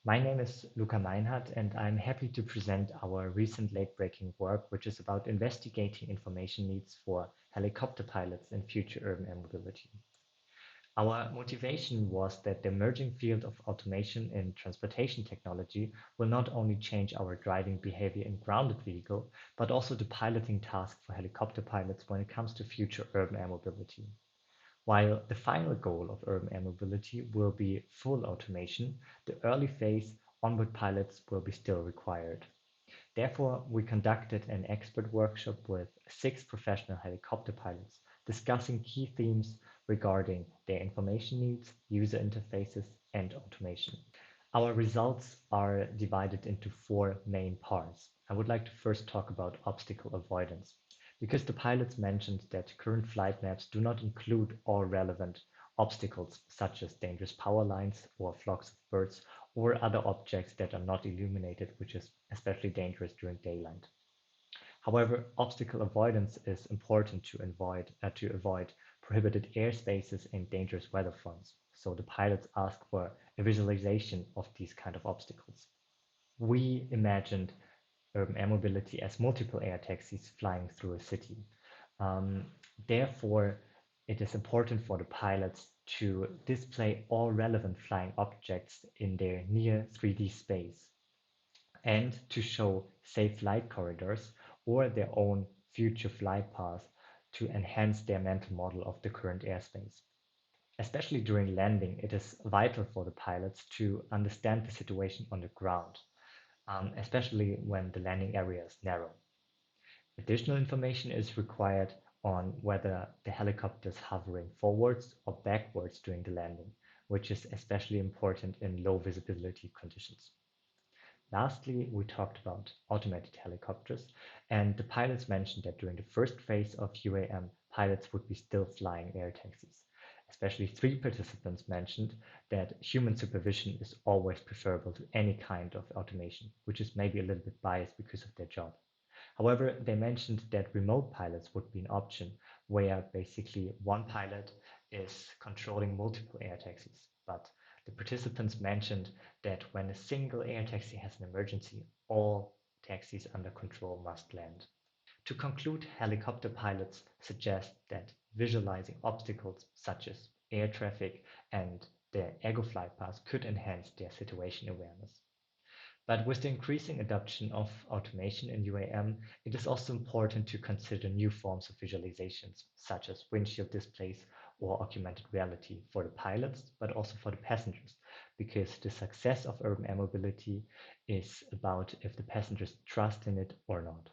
My name is Luca-Maxim, and I'm happy to present our recent late-breaking work, which is about investigating information needs for helicopter pilots in future urban air mobility. Our motivation was that the emerging field of automation in transportation technology will not only change our driving behavior in grounded vehicle, but also the piloting task for helicopter pilots when it comes to future urban air mobility. While the final goal of urban air mobility will be full automation, the early phase onboard pilots will be still required. Therefore, we conducted an expert workshop with 6 professional helicopter pilots discussing key themes regarding their information needs, user interfaces, and automation. Our results are divided into 4 main parts. I would like to first talk about obstacle avoidance, because the pilots mentioned that current flight maps do not include all relevant obstacles, such as dangerous power lines or flocks of birds or other objects that are not illuminated, which is especially dangerous during daylight. However, obstacle avoidance is important to avoid prohibited airspaces and dangerous weather fronts. So the pilots ask for a visualization of these kind of obstacles. We imagined urban air mobility as multiple air taxis flying through a city. Um, Therefore, it is important for the pilots to display all relevant flying objects in their near 3D space and to show safe flight corridors or their own future flight path to enhance their mental model of the current airspace. Especially during landing, it is vital for the pilots to understand the situation on the ground, especially when the landing area is narrow. Additional information is required on whether the helicopter is hovering forwards or backwards during the landing, which is especially important in low visibility conditions. Lastly, we talked about automated helicopters, and the pilots mentioned that during the first phase of UAM, pilots would be still flying air taxis. Especially 3 participants mentioned that human supervision is always preferable to any kind of automation, which is maybe a little bit biased because of their job. However, they mentioned that remote pilots would be an option where basically one pilot is controlling multiple air taxis. But the participants mentioned that when a single air taxi has an emergency, all taxis under control must land. To conclude, helicopter pilots suggest that visualizing obstacles such as air traffic and the ego flight paths could enhance their situation awareness. But with the increasing adoption of automation in UAM, it is also important to consider new forms of visualizations, such as windshield displays or augmented reality for the pilots, but also for the passengers, because the success of urban air mobility is about if the passengers trust in it or not.